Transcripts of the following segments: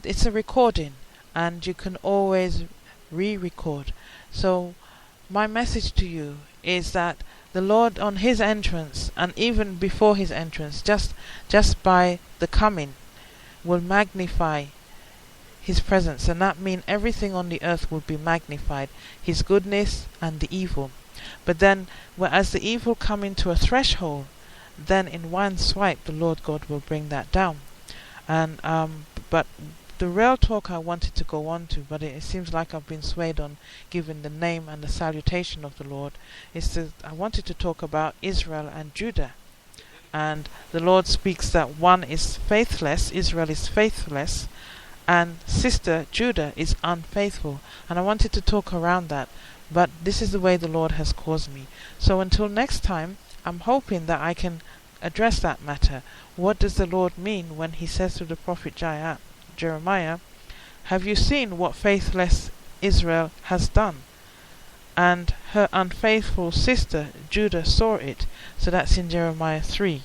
it's a recording, and you can always re-record. So my message to you is that the Lord on his entrance, and even before his entrance, just by the coming, will magnify his presence, and that means everything on the earth will be magnified, his goodness and the evil. But then, as the evil come into a threshold, then in one swipe the Lord God will bring that down. And but the real talk I wanted to go on to, but it seems like I've been swayed on giving the name and the salutation of the Lord, I wanted to talk about Israel and Judah. And the Lord speaks that one is faithless, Israel is faithless, and sister Judah is unfaithful. And I wanted to talk around that, but this is the way the Lord has caused me. So until next time, I'm hoping that I can address that matter. What does the Lord mean when he says to the prophet Jeremiah, have you seen what faithless Israel has done? And her unfaithful sister Judah saw it. So that's in Jeremiah 3.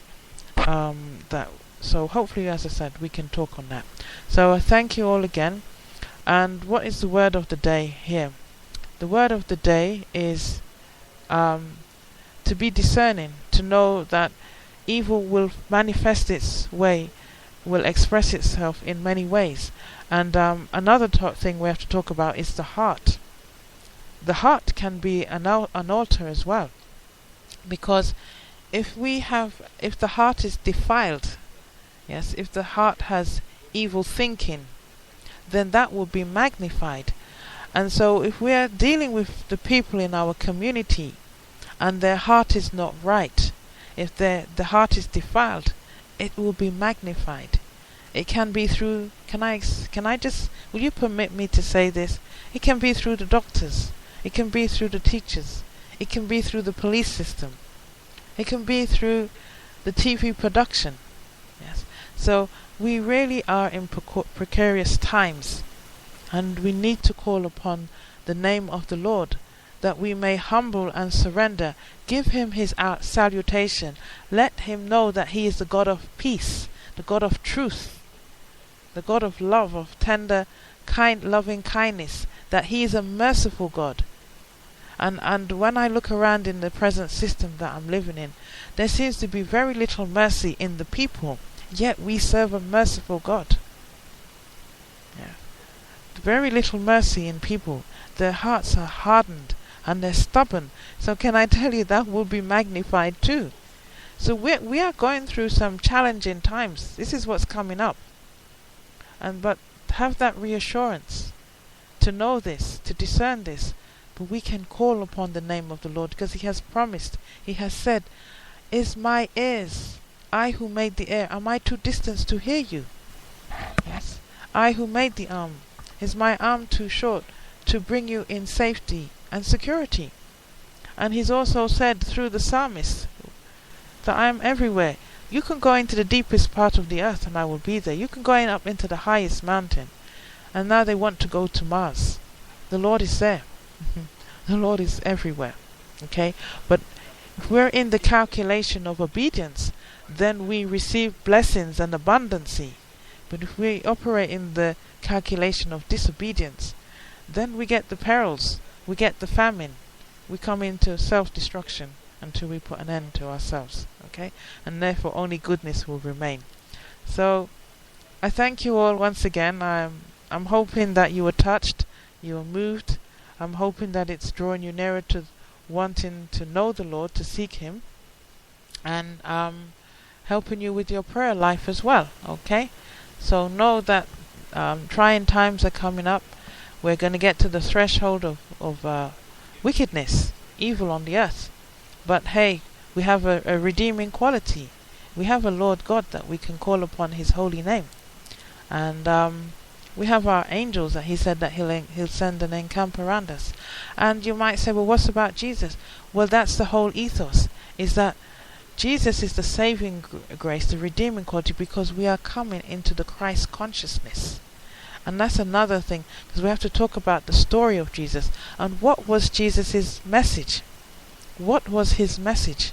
So hopefully, as I said, we can talk on that. So I thank you all again. And what is the word of the day here? The word of the day is to be discerning, to know that evil will manifest its way, will express itself in many ways. And another thing we have to talk about is the heart. The heart can be an altar as well, because if the heart is defiled, yes, if the heart has evil thinking, then that will be magnified. And so if we are dealing with the people in our community and their heart is not right, if the heart is defiled, it will be magnified. It can be through, will you permit me to say this? It can be through the doctors. It can be through the teachers. It can be through the police system. It can be through the TV production. Yes. So we really are in precarious times, and we need to call upon the name of the Lord, that we may humble and surrender, give him his salutation, let him know that he is the God of peace, the God of truth, the God of love, of tender, loving kindness, that he is a merciful God. And when I look around in the present system that I'm living in, there seems to be very little mercy in the people, yet we serve a merciful God. Yeah. Very little mercy in people. Their hearts are hardened and they're stubborn. So can I tell you, that will be magnified too. So we are going through some challenging times. This is what's coming up. But have that reassurance to know this, to discern this. But we can call upon the name of the Lord, because he has promised, he has said, is my ears, I who made the air, am I too distant to hear you? Yes. I who made the arm, is my arm too short to bring you in safety and security? And he's also said through the psalmist that I am everywhere. You can go into the deepest part of the earth and I will be there. You can go up into the highest mountain. And now they want to go to Mars. The Lord is there. The Lord is everywhere. Okay? But if we're in the calculation of obedience, then we receive blessings and abundancy. But if we operate in the calculation of disobedience, then we get the perils, we get the famine, we come into self-destruction until we put an end to ourselves. Okay? And therefore only goodness will remain. So I thank you all once again. I'm hoping that you were touched, you were moved. I'm hoping that it's drawing you nearer to wanting to know the Lord, to seek him, and helping you with your prayer life as well. Okay? So know that trying times are coming up. We're going to get to the threshold of wickedness, evil on the earth. But hey, we have a redeeming quality. We have a Lord God that we can call upon his holy name. And we have our angels that he said that he'll send and encamp around us. And you might say, well, what's about Jesus? Well, that's the whole ethos, is that Jesus is the saving grace, the redeeming quality, because we are coming into the Christ consciousness. And that's another thing, because we have to talk about the story of Jesus. And what was Jesus' message? What was his message?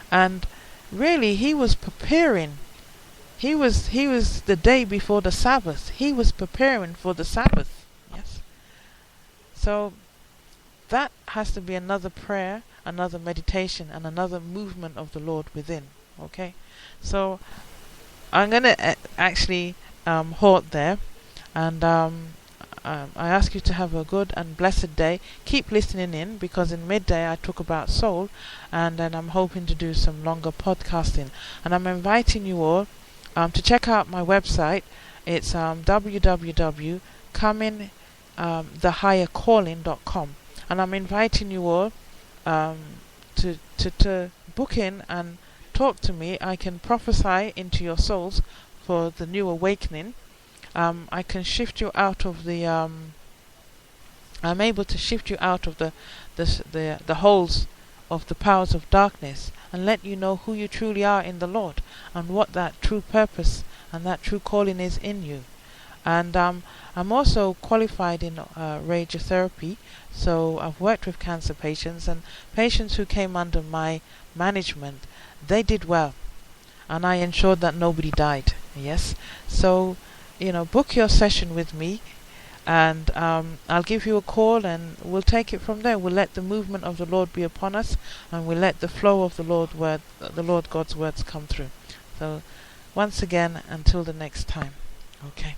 And really, he was preparing he was the day before the Sabbath. He was preparing for the Sabbath. Yes. So that has to be another prayer, another meditation, and another movement of the Lord within. Okay. So I'm gonna actually halt there, and I ask you to have a good and blessed day. Keep listening in, because in midday I talk about soul, and then I'm hoping to do some longer podcasting. And I'm inviting you all to check out my website. It's www.comingthehighercalling.com, and I'm inviting you all to book in and talk to me. I can prophesy into your souls for the new awakening. I can shift you out of the I'm able to shift you out of the holes of the powers of darkness, and let you know who you truly are in the Lord, and what that true purpose and that true calling is in you. And I'm also qualified in radiotherapy, so I've worked with cancer patients, and patients who came under my management, they did well, and I ensured that nobody died. Yes. So book your session with me, and I'll give you a call, and we'll take it from there. We'll let the movement of the Lord be upon us, and we'll let the flow of the Lord God's words come through. So once again, until the next time. Okay.